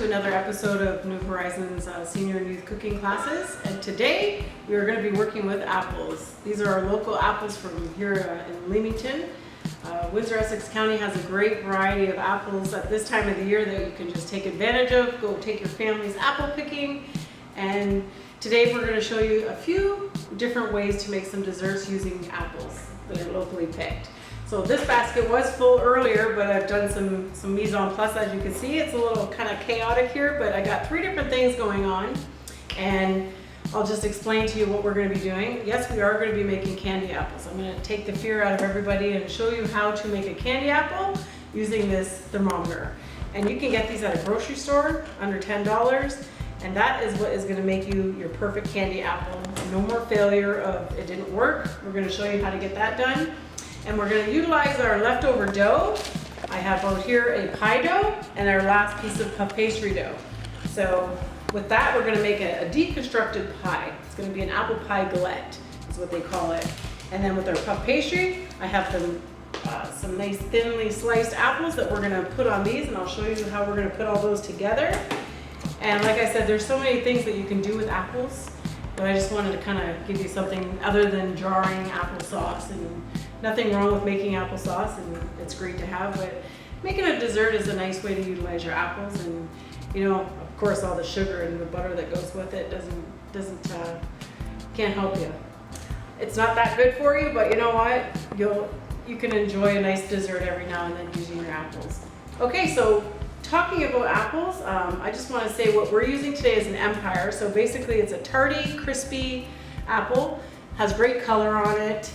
to another episode of New Horizons Senior and Youth Cooking Classes. And today we are going to be working with apples. These are our local apples from here in Leamington. Windsor, Essex County has a great variety of apples at this time of the year that you can just take advantage of. Go take your family's apple picking. And today we're going to show you a few different ways to make some desserts using apples that are locally picked. So this basket was full earlier, but I've done some mise en place. As you can see, it's a little kind of chaotic here, but I got 3 different things going on, and I'll just explain to you what we're going to be doing. Yes, we are going to be making candy apples. I'm going to take the fear out of everybody and show you how to make a candy apple using this thermometer. And you can get these at a grocery store under $10, and that is what is going to make you your perfect candy apple. No more failure of it didn't work. We're going to show you how to get that done. And we're going to utilize our leftover dough. I have out here a pie dough and our last piece of puff pastry dough. So with that, we're going to make a deconstructed pie. It's going to be an apple pie galette, is what they call it. And then with our puff pastry, I have some nice thinly sliced apples that we're going to put on these, and I'll show you how we're going to put all those together. And like I said, there's so many things that you can do with apples, but I just wanted to kind of give you something other than jarring applesauce. And nothing wrong with making applesauce, and it's great to have, but making a dessert is a nice way to utilize your apples. And you know, of course, all the sugar and the butter that goes with it can't help you. It's not that good for you, but you know what? You can enjoy a nice dessert every now and then using your apples. Okay, so talking about apples, I just want to say what we're using today is an Empire. So basically, it's a tarty, crispy apple. Has great color on it.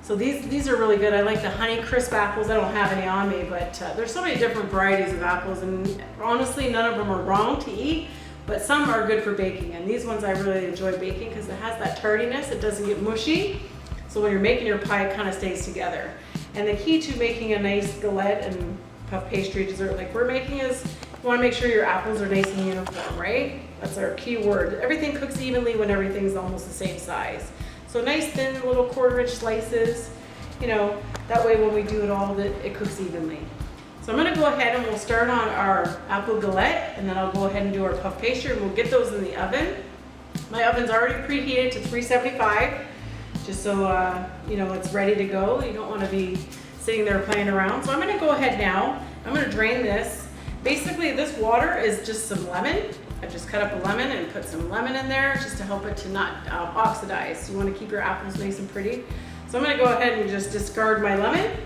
So these are really good. I like the Honey Crisp apples. I don't have any on me, but there's so many different varieties of apples, and honestly, none of them are wrong to eat, but some are good for baking. And these ones I really enjoy baking because it has that tardiness. It doesn't get mushy. So when you're making your pie, it kind of stays together. And the key to making a nice galette and puff pastry dessert like we're making is you want to make sure your apples are nice and uniform, right? That's our key word. Everything cooks evenly when everything's almost the same size. So nice thin little 1/4-inch slices, you know, that way when we do it all, it cooks evenly. So I'm going to go ahead and we'll start on our apple galette, and then I'll go ahead and do our puff pastry, and we'll get those in the oven. My oven's already preheated to 375, just so you know it's ready to go. You don't want to be sitting there playing around. So I'm going to go ahead now. I'm going to drain this. Basically, this water is just some lemon. I just cut up a lemon and put some lemon in there just to help it to not oxidize. You want to keep your apples nice and pretty. So I'm going to go ahead and just discard my lemon,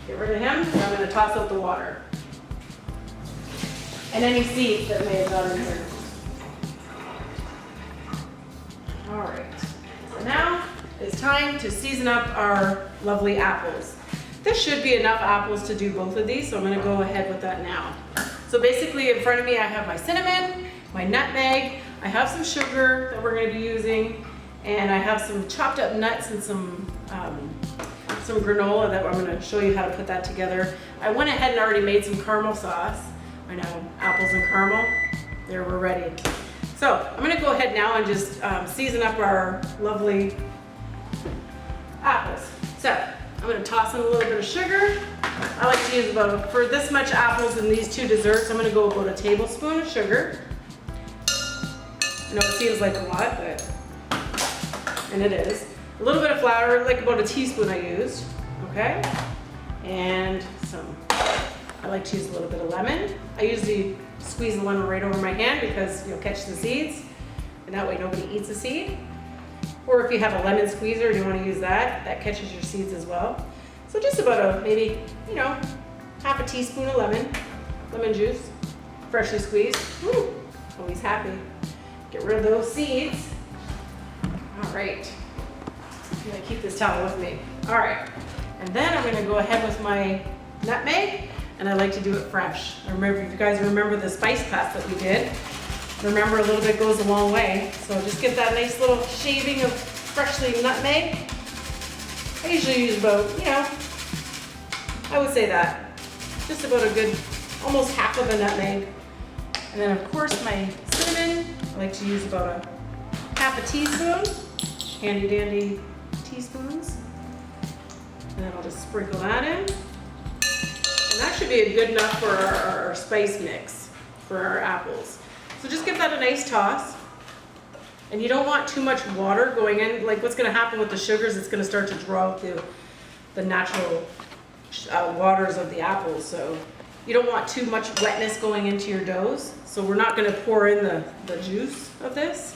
get rid of him, and I'm going to toss out the water. And any seeds that may have got in here. All right, so now it's time to season up our lovely apples. This should be enough apples to do both of these, so I'm going to go ahead with that now. So basically in front of me I have my cinnamon, my nutmeg, I have some sugar that we're going to be using, and I have some chopped up nuts and some granola that I'm going to show you how to put that together. I went ahead and already made some caramel sauce. I know, apples and caramel. There, we're ready. So I'm going to go ahead now and just season up our lovely apples. So I'm going to toss in a little bit of sugar. I like to use for this much apples in these 2 desserts, I'm going to go about a tablespoon of sugar. I know it seems like a lot, and it is. A little bit of flour, like about a teaspoon I used, okay? And I like to use a little bit of lemon. I usually squeeze the lemon right over my hand because you'll catch the seeds, and that way nobody eats a seed. Or if you have a lemon squeezer and you want to use that, that catches your seeds as well. So just about maybe, you know, half a teaspoon of lemon juice, freshly squeezed. Woo, always happy. Get rid of those seeds. All right. I'm going to keep this towel with me. All right. And then I'm going to go ahead with my nutmeg, and I like to do it fresh. Remember, if you guys remember the spice class that we did, remember a little bit goes a long way. So just get that nice little shaving of freshly nutmeg. I usually use about, you know, I would say that. Just about a good, almost half of a nutmeg. And then of course my cinnamon, I like to use about a half a teaspoon, handy dandy teaspoons. And then I'll just sprinkle that in. And that should be good enough for our spice mix. for our apples. So just give that a nice toss. And you don't want too much water going in. Like what's gonna happen with the sugars, it's gonna start to draw out the natural waters of the apples. So you don't want too much wetness going into your doughs. So we're not gonna pour in the juice of this.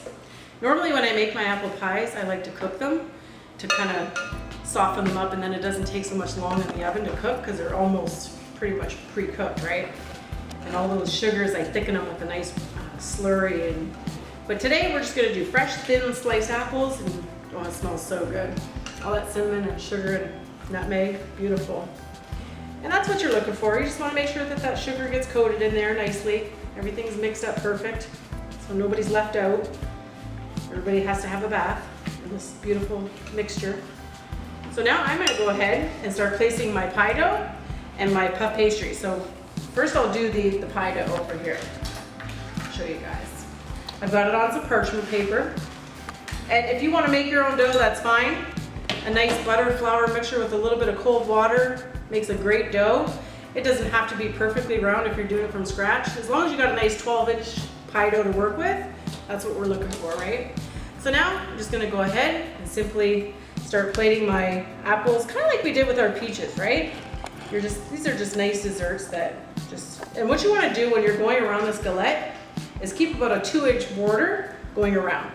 Normally when I make my apple pies, I like to cook them to kind of soften them up, and then it doesn't take so much long in the oven to cook because they're almost pretty much pre-cooked, right? And all those sugars, I thicken them with a nice slurry. But today we're just gonna do fresh, thin sliced apples, and oh, it smells so good. All that cinnamon and sugar and nutmeg, beautiful. And that's what you're looking for. You just wanna make sure that that sugar gets coated in there nicely. Everything's mixed up perfect, so nobody's left out. Everybody has to have a bath in this beautiful mixture. So now I'm gonna go ahead and start placing my pie dough and my puff pastry. So first I'll do the pie dough over here. I'll show you guys. I've got it on some parchment paper. And if you wanna make your own dough, that's fine. A nice butter flour mixture with a little bit of cold water makes a great dough. It doesn't have to be perfectly round if you're doing it from scratch. As long as you got a nice 12-inch pie dough to work with, that's what we're looking for, right? So now I'm just gonna go ahead and simply start plating my apples, kind of like we did with our peaches, right? These are just nice desserts that and what you wanna do when you're going around this galette is keep about a 2-inch border going around.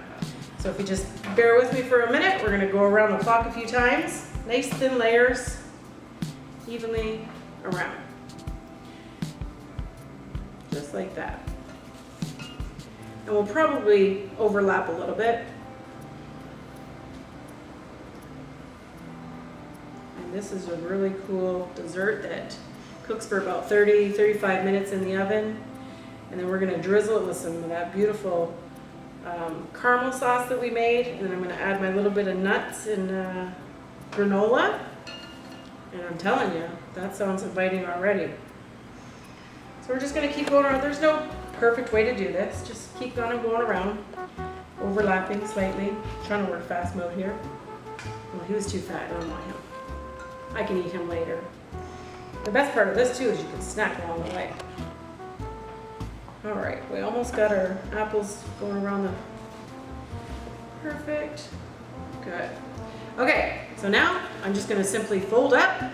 So if you just bear with me for a minute, we're gonna go around the clock a few times. Nice thin layers, evenly around. Just like that. And we'll probably overlap a little bit. And this is a really cool dessert that cooks for about 30-35 minutes in the oven. And then we're gonna drizzle it with some of that beautiful caramel sauce that we made. And then I'm gonna add my little bit of nuts and granola. And I'm telling you, that sounds inviting already. So we're just gonna keep going around. There's no perfect way to do this. Just keep going around, overlapping slightly. I'm trying to work fast mode here. Oh, he was too fat, I don't want him. I can eat him later. The best part of this too is you can snack along the way. All right, we almost got our apples going around the, perfect, good. Okay, so now I'm just gonna simply fold up. I'm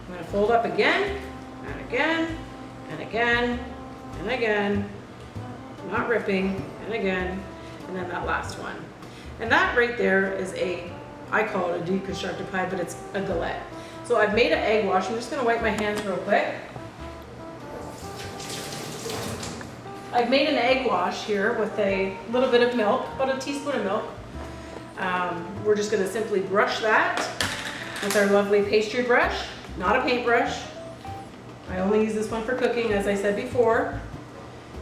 gonna fold up again, and again, and again, and again, not ripping, and again, and then that last one. And that right there is I call it a deconstructed pie, but it's a galette. So I've made an egg wash. I'm just gonna wipe my hands real quick. I've made an egg wash here with a little bit of milk, about a teaspoon of milk. We're just gonna simply brush that with our lovely pastry brush, not a paintbrush. I only use this one for cooking, as I said before.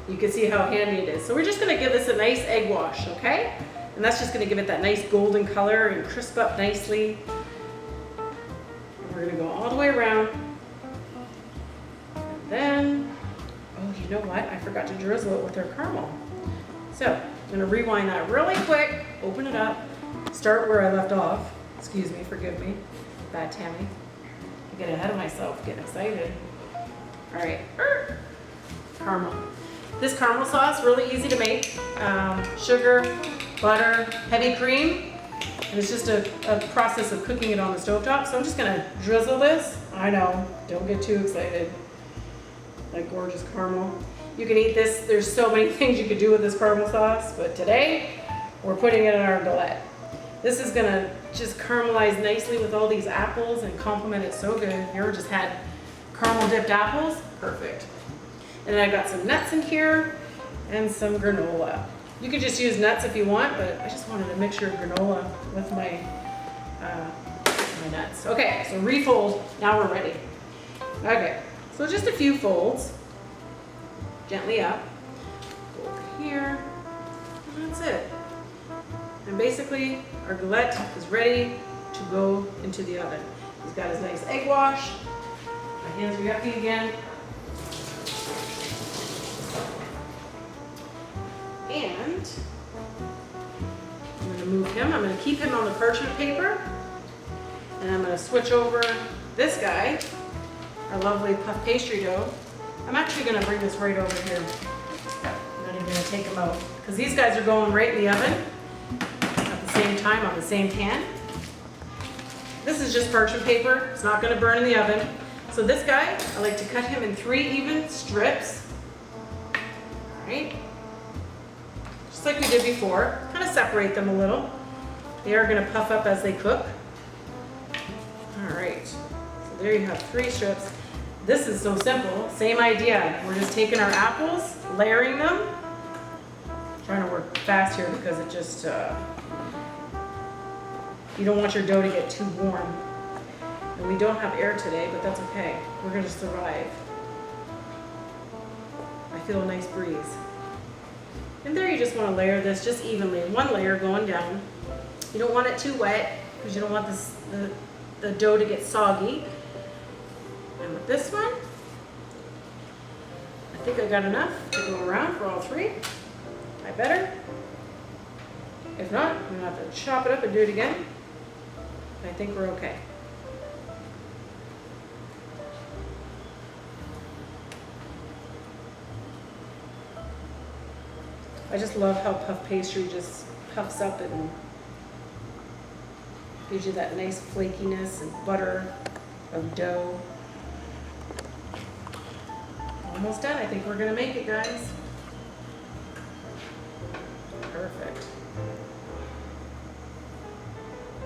You can see how handy it is. So we're just gonna give this a nice egg wash, okay? And that's just gonna give it that nice golden color and crisp up nicely. And we're gonna go all the way around. And then, oh, you know what? I forgot to drizzle it with our caramel. So I'm gonna rewind that really quick, open it up, start where I left off. Excuse me, forgive me, bad Tammy. I get ahead of myself, getting excited. All right, caramel. This caramel sauce, really easy to make. Sugar, butter, heavy cream, and it's just a process of cooking it on the stovetop. So I'm just gonna drizzle this. I know, don't get too excited. That gorgeous caramel. You can eat this, there's so many things you could do with this caramel sauce, but today, we're putting it in our galette. This is gonna just caramelize nicely with all these apples and complement it so good. Have you ever just had caramel dipped apples? Perfect. And then I got some nuts in here and some granola. You could just use nuts if you want, but I just wanted a mixture of granola with my nuts. Okay, so refold, now we're ready. Okay, so just a few folds, gently up, go over here, and that's it. And basically, our galette is ready to go into the oven. He's got his nice egg wash. My hands are yucky again. And I'm going to move him. I'm going to keep him on the parchment paper. And I'm going to switch over this guy, our lovely puff pastry dough. I'm actually going to bring this right over here. take them out because these guys are going right in the oven at the same time on the same pan. This is just parchment paper. It's not going to burn in the oven. So this guy, I like to cut him in 3 even strips. All right. Just like we did before. Kind of separate them a little. They are going to puff up as they cook. All right. So there you have 3 strips. This is so simple. Same idea. We're just taking our apples, layering them. I'm trying to work fast here because it just, you don't want your dough to get too warm. And we don't have air today, but that's okay. We're going to survive. I feel a nice breeze. And there you just want to layer this just evenly. 1 layer going down. You don't want it too wet because you don't want the dough to get soggy. And with this one, I think I got enough to go around for all 3. I better. If not, I'm going to have to chop it up and do it again. I think we're okay. I just love how puff pastry just puffs up and gives you that nice flakiness and butter of dough. Almost done. I think we're gonna make it, guys. Perfect.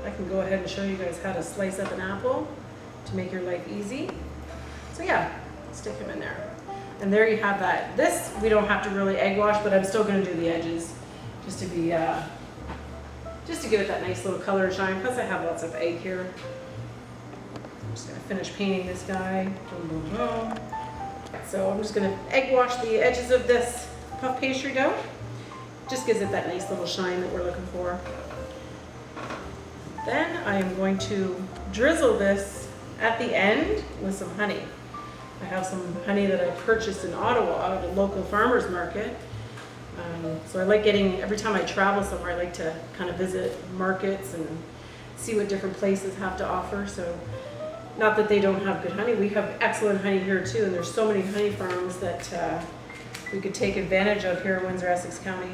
I can go ahead and show you guys how to slice up an apple to make your life easy. So yeah, stick them in there. And there you have that. This, we don't have to really egg wash, but I'm still gonna do the edges just to be, just to give it that nice little color and shine. Plus I have lots of egg here. I'm just gonna finish painting this guy. Boom, boom, boom. So I'm just gonna egg wash the edges of this puff pastry dough. Just gives it that nice little shine that we're looking for. Then I am going to drizzle this at the end with some honey. I have some honey that I purchased in Ottawa at a local farmer's market. So I like getting, every time I travel somewhere, I like to kind of visit markets and see what different places have to offer. So not that they don't have good honey, we have excellent honey here too, and there's so many honey farms that we could take advantage of here in Windsor, Essex County.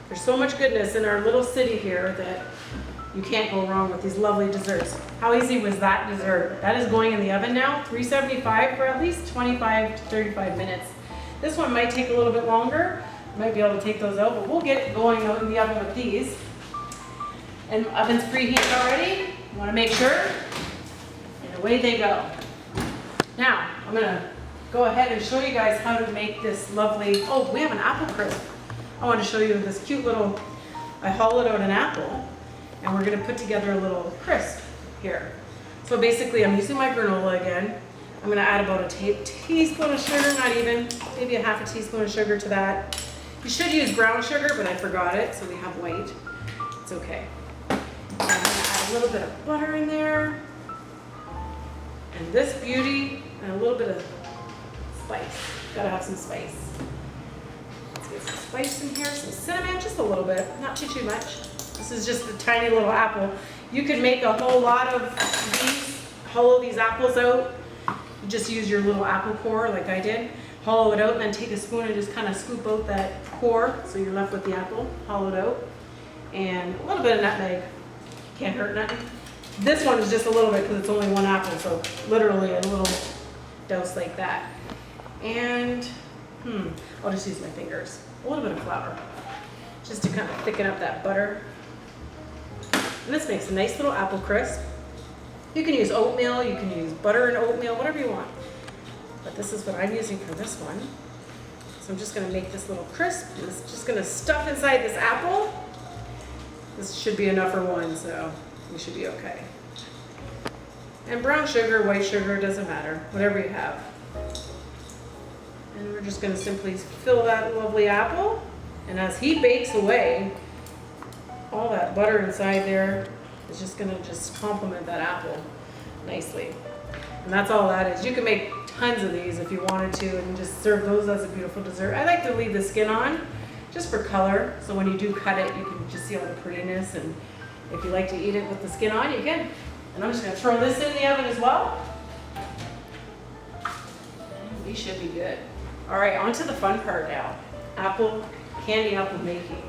There's so much goodness in our little city here that you can't go wrong with these lovely desserts. How easy was that dessert? That is going in the oven now, 375 for at least 25 to 35 minutes. This one might take a little bit longer. Might be able to take those out, but we'll get it going out in the oven with these. And the oven's preheated already. You want to make sure. And away they go. Now, I'm gonna go ahead and show you guys how to make this lovely, oh, we have an apple crisp. I want to show you this cute little, I hollowed out an apple, and we're gonna put together a little crisp here. So basically, I'm using my granola again. I'm gonna add about a teaspoon of sugar, not even, maybe a half a teaspoon of sugar to that. You should use brown sugar, but I forgot it, so we have white. It's okay. And I'm gonna add a little bit of butter in there. And this beauty, and a little bit of spice. Gotta have some spice. Let's get some spice in here, some cinnamon, just a little bit, not too much. This is just a tiny little apple. You could make a whole lot of these, hollow these apples out. You just use your little apple core like I did. Hollow it out and then take a spoon and just kind of scoop out that core so you're left with the apple hollowed out. And a little bit of nutmeg. Can't hurt nothing. This one is just a little bit because it's only 1 apple, so literally a little dose like that. And I'll just use my fingers. A little bit of flour just to kind of thicken up that butter. And this makes a nice little apple crisp. You can use oatmeal, you can use butter and oatmeal, whatever you want. But this is what I'm using for this one. So I'm just gonna make this little crisp. It's just gonna stuff inside this apple. This should be enough for one, so we should be okay. And brown sugar, white sugar, doesn't matter, whatever you have. And we're just gonna simply fill that lovely apple. And as he bakes away, all that butter inside there is just gonna just complement that apple nicely. And that's all that is. You can make tons of these if you wanted to and just serve those as a beautiful dessert. I like to leave the skin on just for color. So when you do cut it, you can just see all the prettiness. And if you like to eat it with the skin on, you can. And I'm just gonna throw this in the oven as well. And we should be good. All right, on to the fun part now. Apple candy apple making.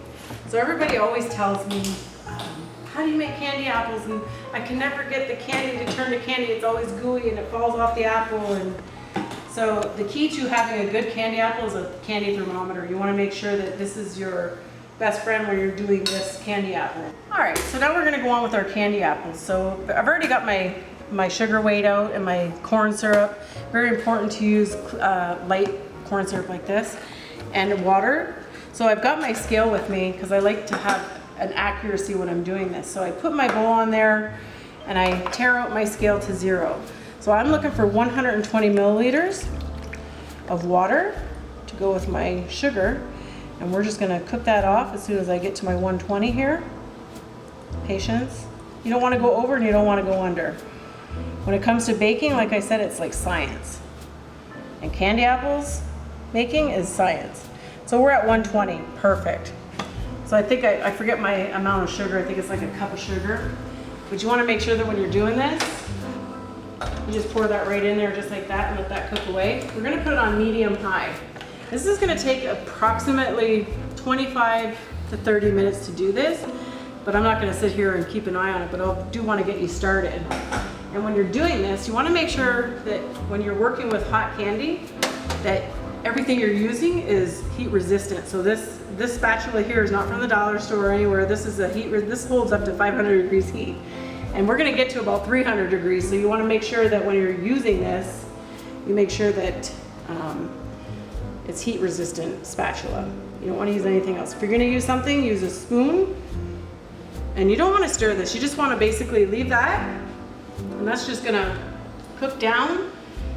So everybody always tells me, how do you make candy apples? And I can never get the candy to turn to candy. It's always gooey and it falls off the apple. And so the key to having a good candy apple is a candy thermometer. You want to make sure that this is your best friend when you're doing this candy apple. All right, so now we're going to go on with our candy apples. So I've already got my sugar weighed out and my corn syrup. Very important to use light corn syrup like this, and water. So I've got my scale with me because I like to have an accuracy when I'm doing this. So I put my bowl on there and I tear out my scale to 0. So I'm looking for 120 milliliters of water to go with my sugar, and we're just gonna cook that off as soon as I get to my 120 here. Patience. You don't want to go over and you don't want to go under. When it comes to baking, like I said, it's like science. And candy apples making is science. So we're at 120, perfect. So I think I forget my amount of sugar. I think it's like a cup of sugar. But you want to make sure that when you're doing this, you just pour that right in there just like that and let that cook away. We're going to put it on medium-high. This is going to take approximately 25 to 30 minutes to do this, but I'm not going to sit here and keep an eye on it, but I do want to get you started. And when you're doing this, you want to make sure that when you're working with hot candy, that everything you're using is heat resistant. So this spatula here is not from the dollar store or anywhere. This is this holds up to 500 degrees heat. And we're going to get to about 300 degrees. So you want to make sure that when you're using this, you make sure that it's heat resistant spatula. You don't want to use anything else. If you're going to use something, use a spoon. And you don't want to stir this. You just want to basically leave that. And that's just going to cook down.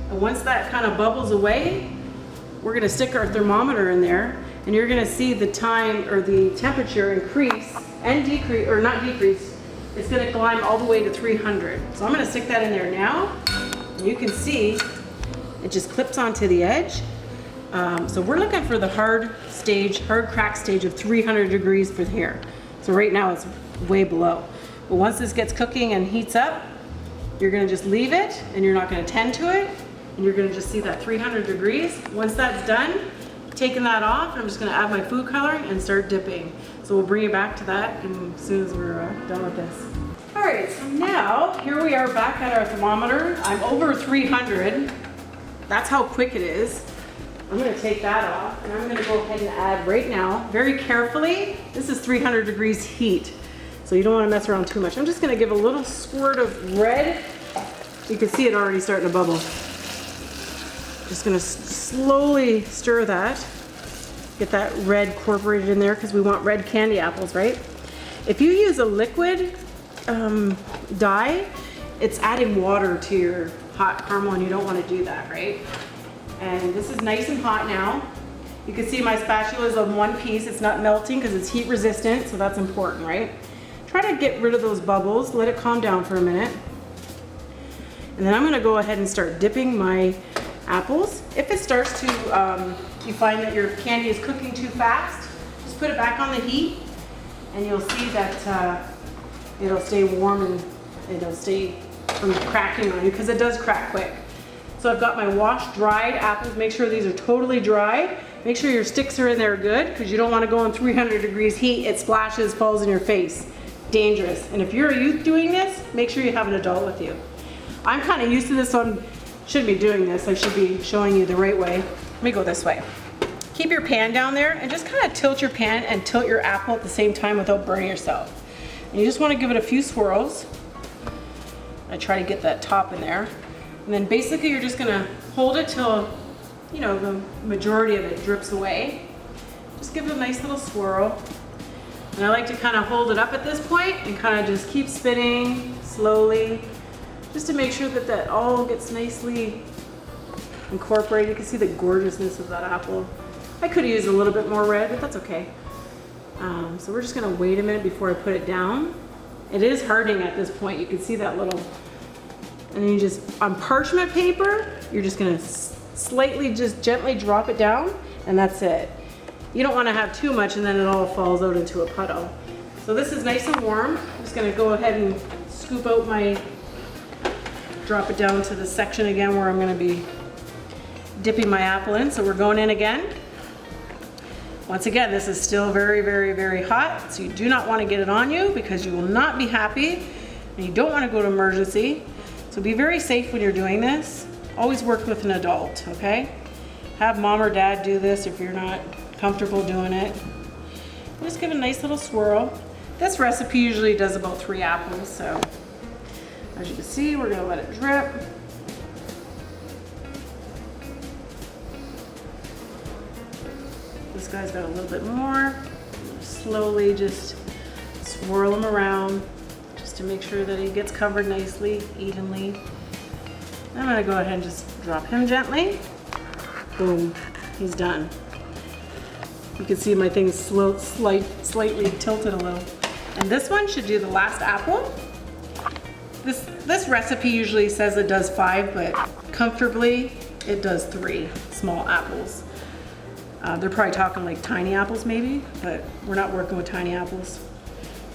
And once that kind of bubbles away, we're going to stick our thermometer in there. And you're going to see the time or the temperature increase and decrease, or not decrease. It's going to climb all the way to 300. So I'm going to stick that in there now. And you can see it just clips onto the edge. So we're looking for the hard crack stage of 300 degrees for here. So right now it's way below. But once this gets cooking and heats up, you're going to just leave it and you're not going to tend to it. And you're going to just see that 300 degrees. Once that's done, taking that off, I'm just going to add my food coloring and start dipping. So we'll bring you back to that as soon as we're done with this. All right, so now here we are back at our thermometer. I'm over 300. That's how quick it is. I'm going to take that off and I'm going to go ahead and add right now, very carefully. This is 300 degrees heat, so you don't want to mess around too much. I'm just going to give a little squirt of red. You can see it already starting to bubble. Just going to slowly stir that. Get that red incorporated in there because we want red candy apples, right? If you use a liquid dye, it's adding water to your hot caramel and you don't want to do that, right? And this is nice and hot now. You can see my spatula is on one piece. It's not melting because it's heat resistant, so that's important, right? Try to get rid of those bubbles. Let it calm down for a minute. And then I'm going to go ahead and start dipping my apples. If it starts to, you find that your candy is cooking too fast, just put it back on the heat and you'll see that it'll stay warm and it'll stay from cracking on you because it does crack quick. So I've got my washed dried apples. Make sure these are totally dry. Make sure your sticks are in there good because you don't want to go in 300 degrees heat. It splashes, falls in your face. Dangerous. And if you're a youth doing this, make sure you have an adult with you. I'm kind of used to this, so I shouldn't be doing this. I should be showing you the right way. Let me go this way. Keep your pan down there and just kind of tilt your pan and tilt your apple at the same time without burning yourself. And you just want to give it a few swirls. I try to get that top in there. And then basically you're just gonna hold it till, you know, the majority of it drips away. Just give it a nice little swirl. And I like to kind of hold it up at this point and kind of just keep spinning slowly, just to make sure that that all gets nicely incorporated. You can see the gorgeousness of that apple. I could have used a little bit more red, but that's okay. So we're just gonna wait a minute before I put it down. It is hardening at this point. You can see that little. And then you just, on parchment paper, you're just gonna slightly, just gently drop it down, and that's it. You don't wanna have too much and then it all falls out into a puddle. So this is nice and warm. I'm just gonna go ahead and scoop out drop it down to the section again where I'm gonna be dipping my apple in. So we're going in again. Once again, this is still very, very, very hot, so you do not want to get it on you because you will not be happy and you don't want to go to emergency. So be very safe when you're doing this. Always work with an adult, okay? Have mom or dad do this if you're not comfortable doing it. Just give it a nice little swirl. This recipe usually does about 3 apples, so as you can see, we're gonna let it drip. This guy's got a little bit more. Slowly just swirl him around just to make sure that he gets covered nicely, evenly. I'm gonna go ahead and just drop him gently. Boom, he's done. You can see my thing's slightly tilted a little. And this one should do the last apple. This recipe usually says it does 5, but comfortably it does 3 small apples. They're probably talking like tiny apples maybe, but we're not working with tiny apples.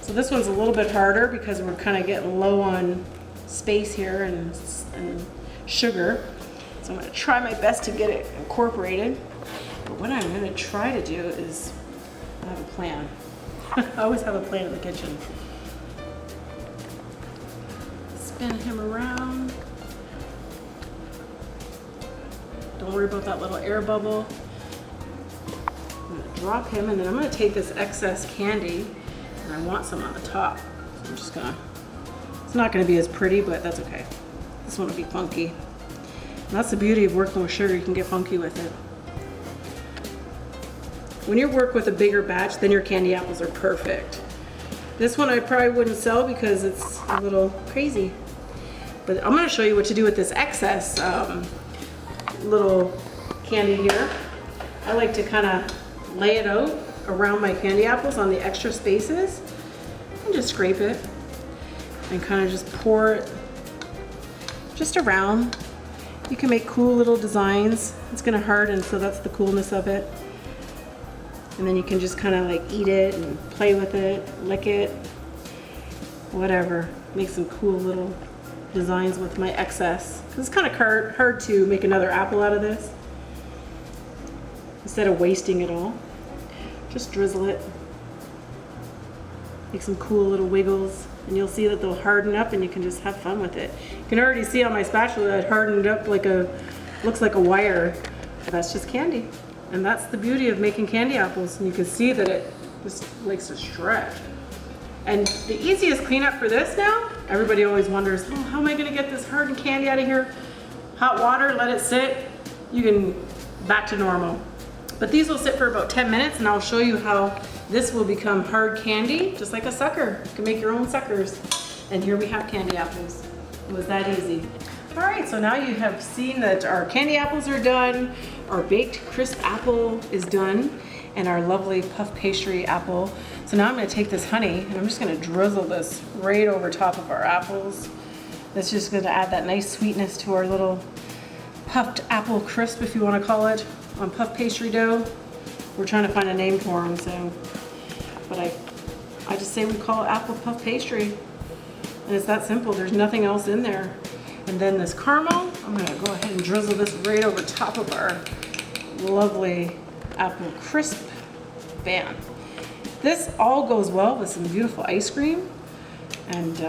So this one's a little bit harder because we're kind of getting low on space here and sugar. So I'm gonna try my best to get it incorporated. But what I'm gonna try to do is, I have a plan. I always have a plan in the kitchen. Spin him around. Don't worry about that little air bubble. I'm gonna drop him and then I'm gonna take this excess candy and I want some on the top. So I'm just gonna, it's not gonna be as pretty, but that's okay. This one will be funky. And that's the beauty of working with sugar, you can get funky with it. When you work with a bigger batch, then your candy apples are perfect. This one I probably wouldn't sell because it's a little crazy. But I'm gonna show you what to do with this excess little candy here. I like to kind of lay it out around my candy apples on the extra spaces and just scrape it and kind of just pour it just around. You can make cool little designs. It's gonna harden, so that's the coolness of it. And then you can just kind of like eat it and play with it, lick it, whatever. Make some cool little designs with my excess. Because it's kind of hard to make another apple out of this. Instead of wasting it all, just drizzle it. Make some cool little wiggles and you'll see that they'll harden up and you can just have fun with it. You can already see on my spatula that it hardened up like looks like a wire. But that's just candy. And that's the beauty of making candy apples. And you can see that it just likes to stretch. And the easiest cleanup for this now, everybody always wonders, oh, how am I gonna get this hardened candy out of here? Hot water, let it sit, you can back to normal. But these will sit for about 10 minutes and I'll show you how this will become hard candy, just like a sucker. You can make your own suckers. And here we have candy apples. It was that easy. All right, so now you have seen that our candy apples are done, our baked crisp apple is done, and our lovely puff pastry apple. So now I'm gonna take this honey and I'm just gonna drizzle this right over top of our apples. That's just gonna add that nice sweetness to our little puffed apple crisp, if you wanna call it, on puff pastry dough. We're trying to find a name for them, so, but I just say we call it apple puff pastry. And it's that simple, there's nothing else in there. And then this caramel, I'm gonna go ahead and drizzle this right over top of our lovely apple crisp. Bam. This all goes well with some beautiful ice cream. And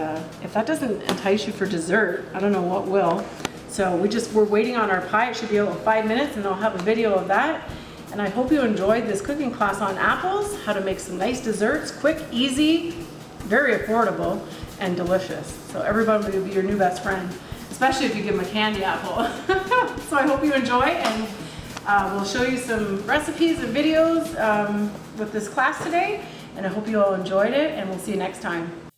if that doesn't entice you for dessert, I don't know what will. So we're waiting on our pie. It should be out in 5 minutes and I'll have a video of that. And I hope you enjoyed this cooking class on apples, how to make some nice desserts, quick, easy, very affordable, and delicious. So everybody will be your new best friend, especially if you give them a candy apple. So I hope you enjoy, and we'll show you some recipes and videos with this class today. And I hope you all enjoyed it, and we'll see you next time.